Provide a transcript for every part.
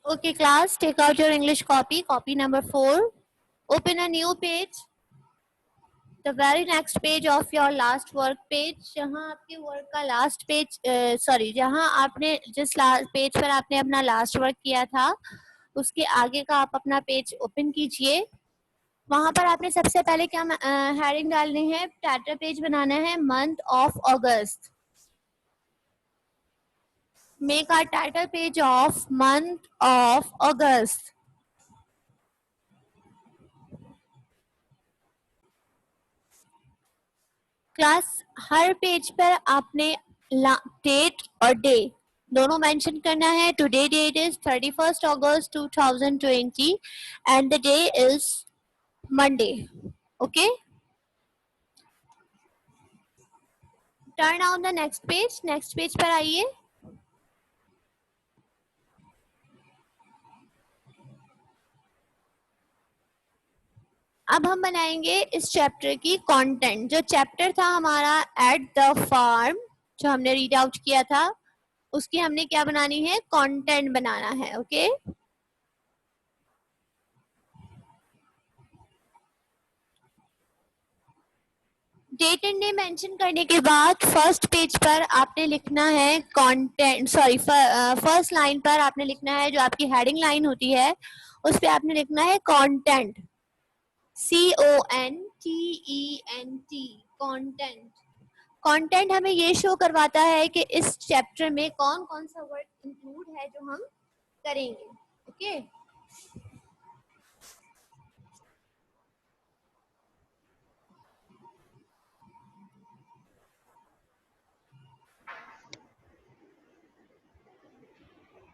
Okay, class, take out your English copy, copy number 4. Open a new page. The very next page of your last work page. जहाँ आपके work का last page जहाँ आपने जिस page पर आपने अपना लास्ट वर्क किया था उसके आगे का आप अपना पेज ओपन कीजिए. वहां पर आपने सबसे पहले क्या हेडिंग डालनी है, टाइटल पेज बनाना है month of August. Make our title page of month of August. Class हर पेज पर आपने डेट और डे दोनों मेंशन करना है. Today date is 31st August 2020 and the day is Monday. Okay, turn on the next page पर आइए. अब हम बनाएंगे इस चैप्टर की कंटेंट. जो चैप्टर था हमारा एट द फार्म, जो हमने रीड आउट किया था, उसकी हमने क्या बनानी है, कंटेंट बनाना है. Okay, date and day mention करने के बाद फर्स्ट पेज पर आपने लिखना है कंटेंट. फर्स्ट लाइन पर आपने लिखना है, जो आपकी हेडिंग लाइन होती है उस पे आपने लिखना है कंटेंट. CONTENT. कंटेंट. कंटेंट हमें ये शो करवाता है कि इस चैप्टर में कौन कौन सा वर्ड इंक्लूड है जो हम करेंगे. Okay,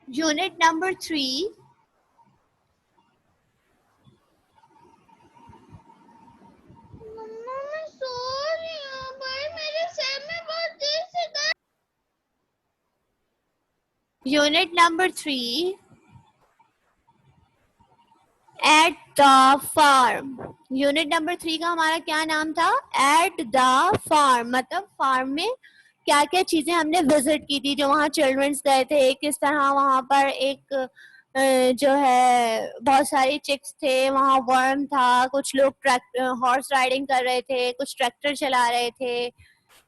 unit number 3. Unit number 3 at the farm. Unit number 3 का हमारा क्या नाम था, एट द फार्म. मतलब फार्म में क्या क्या चीजें हमने विजिट की थी, जो वहाँ चिल्ड्रंस गए थे, किस तरह वहाँ पर एक जो है बहुत सारे चिक्स थे, वहाँ वर्म था, कुछ लोग हॉर्स राइडिंग कर रहे थे, कुछ ट्रैक्टर चला रहे थे.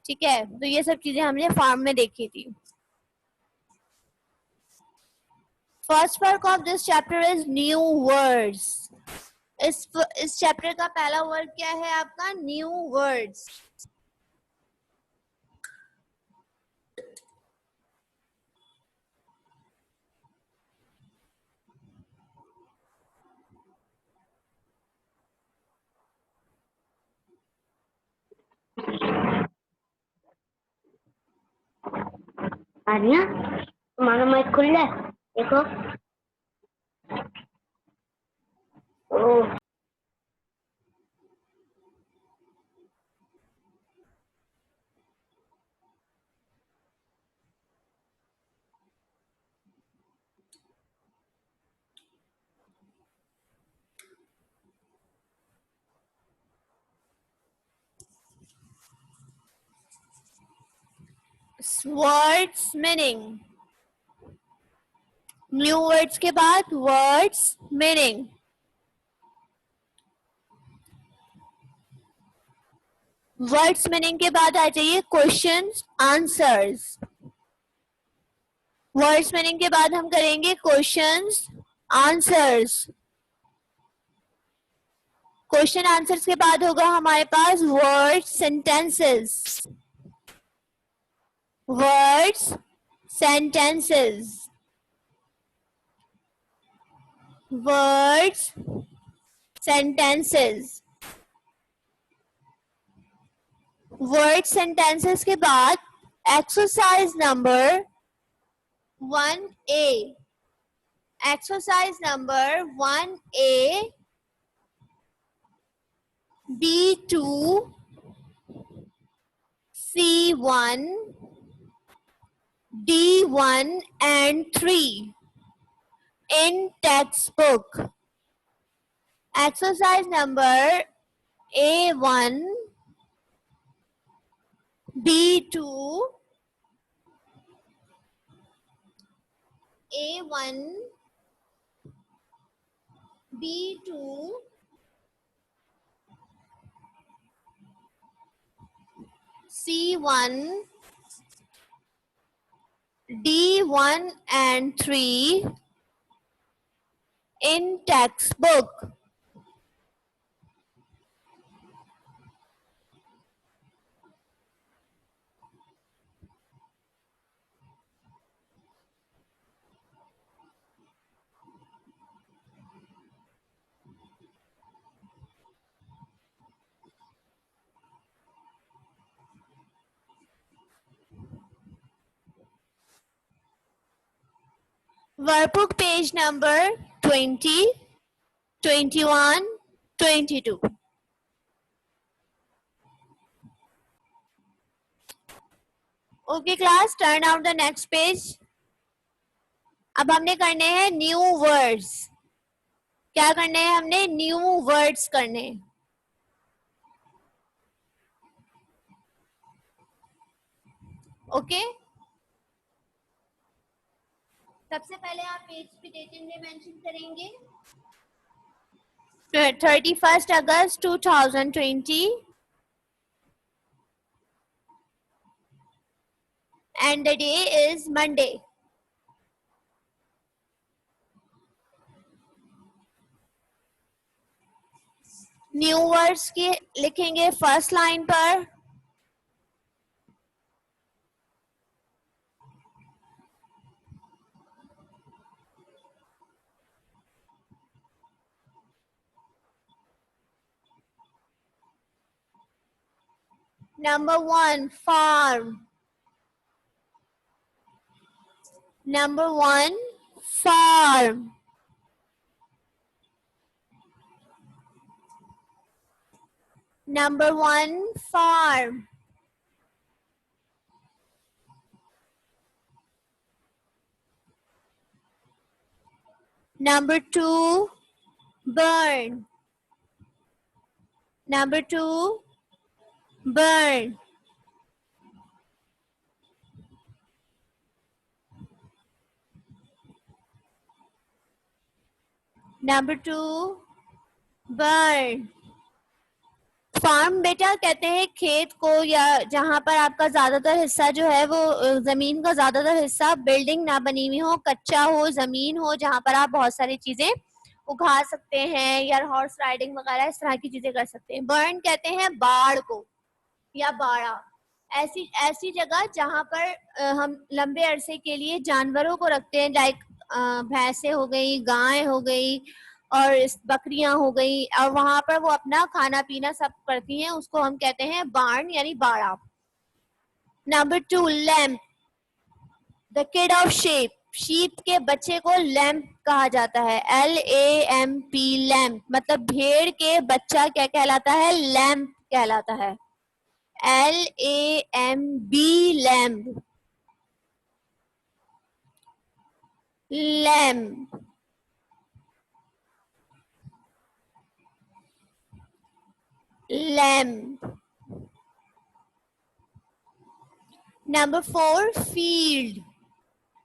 ठीक है, तो ये सब चीजें हमने फार्म में देखी थी. First work of this chapter is new words. इस चैप्टर का पहला वर्ड क्या है आपका, न्यू वर्ड्स. आर्या, तुम्हारा माइक खुल है, देखो. ओह, वर्ड्स मीनिंग. न्यू वर्ड्स के बाद वर्ड्स मीनिंग. वर्ड्स मीनिंग के बाद आ जाइए क्वेश्चंस आंसर्स. वर्ड्स मीनिंग के बाद हम करेंगे क्वेश्चंस आंसर्स. क्वेश्चन आंसर्स के बाद होगा हमारे पास word sentences. Words sentences. Words sentences. Word sentences के बाद exercise number 1A. Exercise number 1A, B2, C1, D1 and 3 in textbook. Exercise number A1, B2, A1, B2, C1, D1 and 3 in textbook. Workbook page number 20, 21, 22. Okay class, turn out the next page. अब हमने करने हैं new words. क्या करने हैं हमने? New words करने. Okay सबसे पहले आप पेज पे डेट एंड डे मेंशन करेंगे. 31st August 2020 and the day is Monday. New words के लिखेंगे फर्स्ट लाइन पर. Number 1, farm. Number 1, farm. Number 1, farm. Number 2, burn. Number 2, burn. Number 2, burn. Farm बेटा कहते हैं खेत को या जहां पर आपका ज्यादातर हिस्सा जो है वो जमीन का ज्यादातर हिस्सा बिल्डिंग ना बनी हुई हो, कच्चा हो, जमीन हो जहां पर आप बहुत सारी चीजें उगा सकते हैं या हॉर्स राइडिंग वगैरह इस तरह की चीजें कर सकते हैं. बर्न कहते हैं बाढ़ को या बाड़ा. ऐसी ऐसी जगह जहां पर हम लंबे अरसे के लिए जानवरों को रखते हैं, लाइक भैंसे हो गई, गाय हो गई और बकरियां हो गई, और वहां पर वो अपना खाना पीना सब करती हैं, उसको हम कहते हैं बार्न यानी बाड़ा. Number 2, lamp. The kid of shape. Sheep के बच्चे को लैम्प कहा जाता है. LAMP, lamp. मतलब भेड़ के बच्चा क्या कहलाता है? लैम्प कहलाता है. LAMB, lamp. Lamp. Lamp. Number 4, field.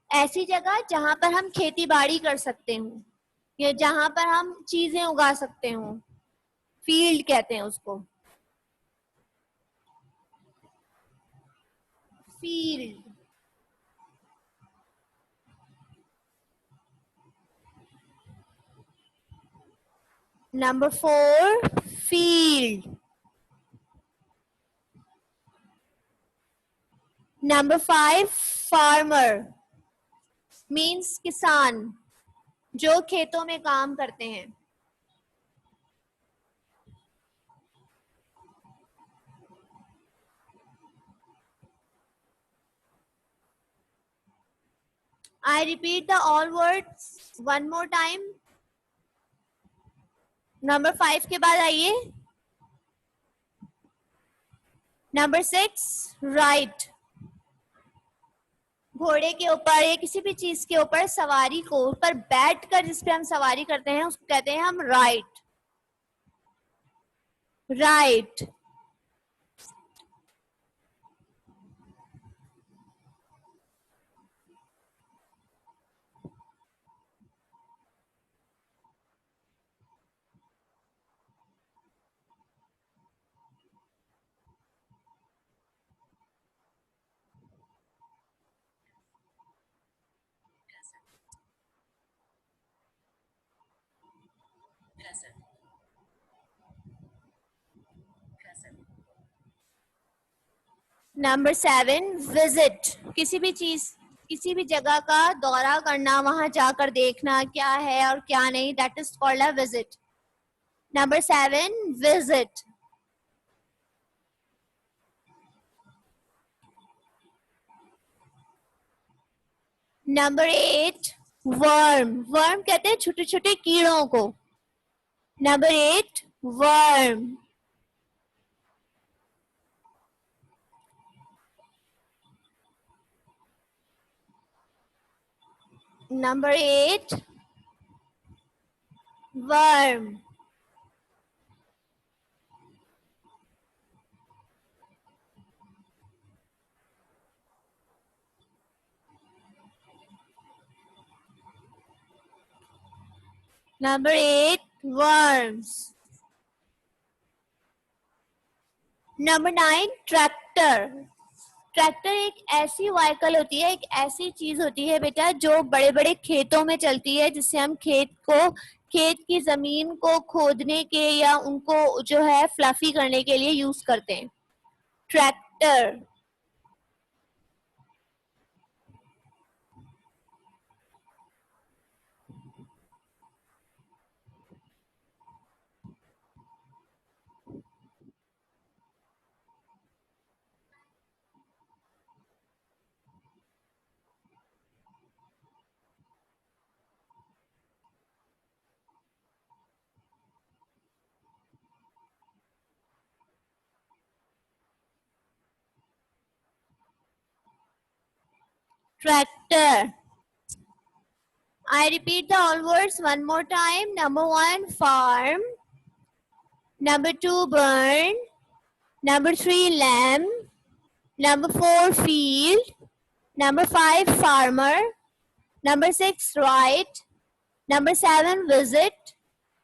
ऐसी जगह जहां पर हम खेती बाड़ी कर सकते हो या जहां पर हम चीजें उगा सकते हो, फील्ड कहते हैं उसको. Field. Number 4, field. Number 5, farmer. Means किसान जो खेतों में काम करते हैं. I repeat the all words one more time. Number 5 के बाद आइए. Number 6, right. घोड़े के ऊपर या किसी भी चीज के ऊपर सवारी को ऊपर बैठकर जिस पे हम सवारी करते हैं उसको कहते हैं हम राइट. राइट. नंबर 7, विजिट, किसी भी चीज, किसी भी जगह का दौरा करना, वहां जाकर देखना क्या है और क्या नहीं, that is called a visit. Number 7, visit. Number 8, worm. Worm कहते हैं छोटे छोटे कीड़ों को. Number 8, worm. Number 8, worm. Number 8, worms. Number 9, tractor. Tractor एक ऐसी व्हीकल होती है, एक ऐसी चीज होती है बेटा जो बड़े बड़े खेतों में चलती है, जिससे हम खेत की जमीन को खोदने के या उनको जो है फ्लफी करने के लिए यूज करते हैं. Tractor. Tractor. I repeat the all words one more time. Number 1, farm. Number 2, burn. Number 3, lamb. Number 4, field. Number 5, farmer. Number 6, right. Number 7, visit.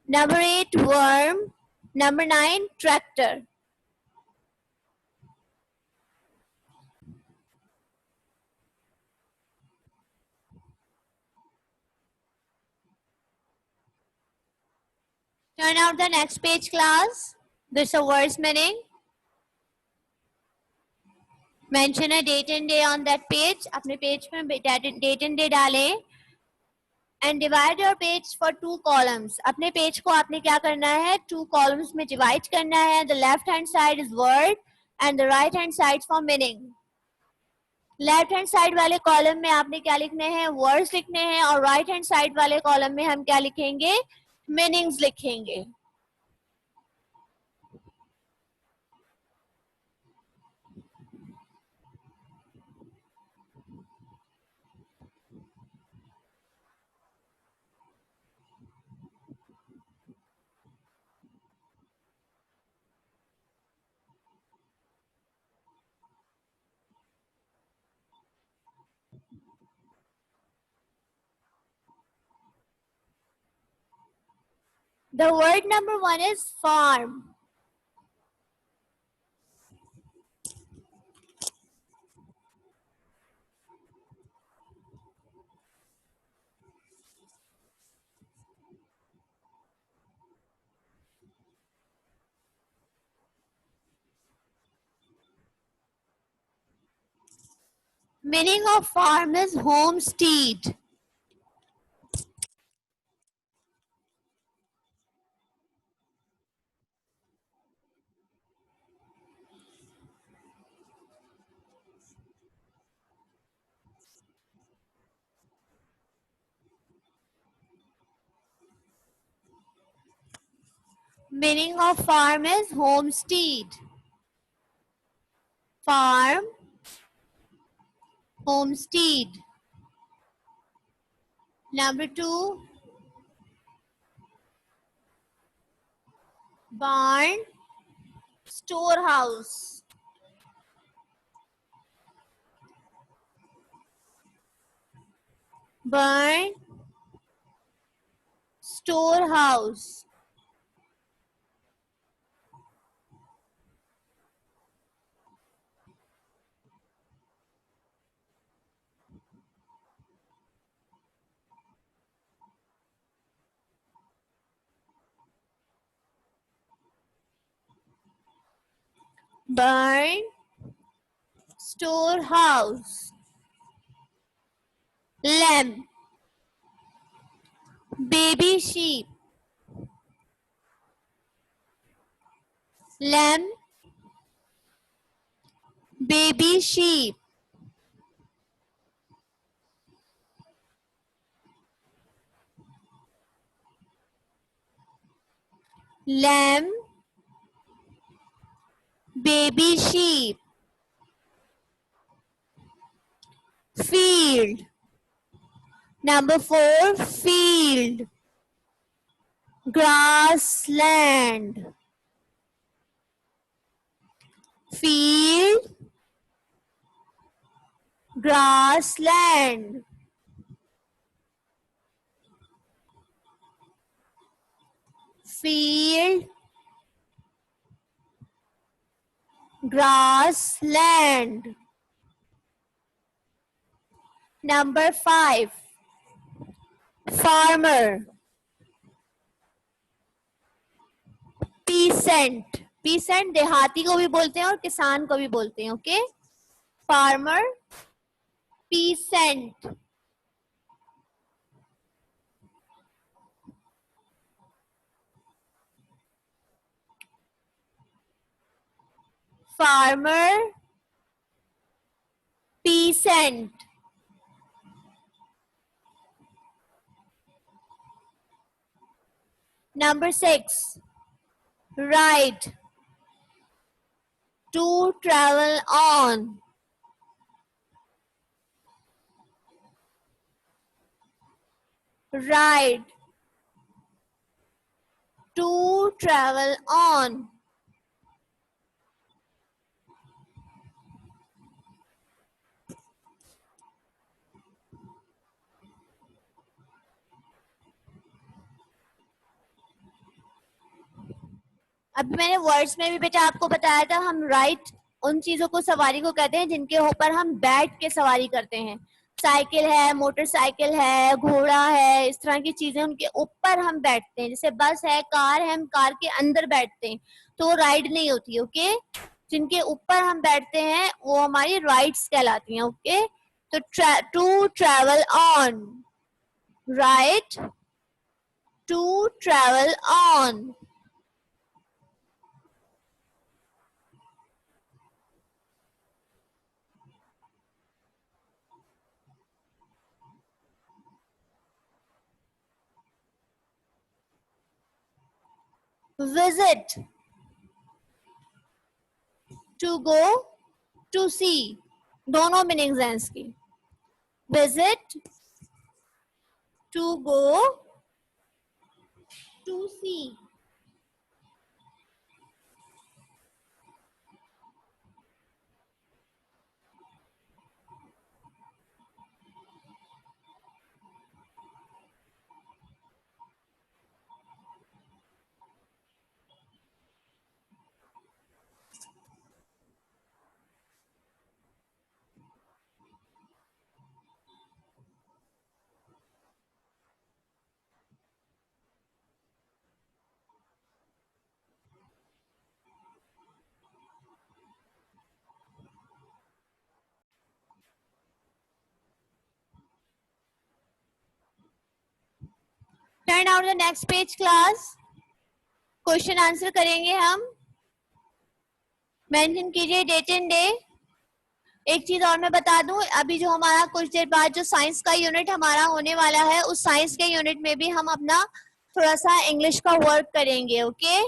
Number 8, worm. Number 9, tractor. Turn out the next page, class. This is a words meaning. Mention a date and day on that page. अपने page पर date and day डालें. And divide your page for 2 columns. अपने page को आपने क्या करना है, 2 columns में divide करना है. The left hand side is word and the right hand side for meaning. Left hand side वाले कॉलम में आपने क्या लिखने हैं, वर्ड्स लिखने हैं, और राइट हैंड साइड वाले कॉलम में हम क्या लिखेंगे, मीनिंग्स लिखेंगे. The word number 1 is farm. Meaning of farm is homestead. Meaning of farm is homestead. Farm, homestead. Number 2, barn, storehouse. Barn, storehouse. Barn, storehouse, lamb, baby sheep, lamb, baby sheep, lamb, baby sheep, field. Number 4, field, grassland, field, grassland, field, grassland. Number 5, farmer, peasant. peasant देहाती को भी बोलते हैं और किसान को भी बोलते हैं. Okay, farmer, peasant. farmer, peasant. Number 6, ride, to travel on, ride, to travel on. अभी मैंने वर्ड्स में भी बेटा आपको बताया था, हम राइट उन चीजों को सवारी को कहते हैं जिनके ऊपर हम बैठ के सवारी करते हैं. साइकिल है, मोटरसाइकिल है, घोड़ा है, इस तरह की चीजें उनके ऊपर हम बैठते हैं. जैसे बस है, कार है, हम कार के अंदर बैठते हैं तो वो राइड नहीं होती. ओके, जिनके ऊपर हम बैठते हैं वो हमारी राइड्स कहलाती हैं. ओके, तो to travel on, right, to travel on. visit, to go, to see. दोनों मीनिंग्स हैं इसकी. visit, to go, to see. Turn out the next page class. Question answer करेंगे हम. मेंशन कीजिए डेट एंड डे. एक चीज और मैं बता दूं, अभी जो हमारा कुछ देर बाद जो साइंस का यूनिट हमारा होने वाला है, उस साइंस के यूनिट में भी हम अपना थोड़ा सा इंग्लिश का वर्क करेंगे. ओके,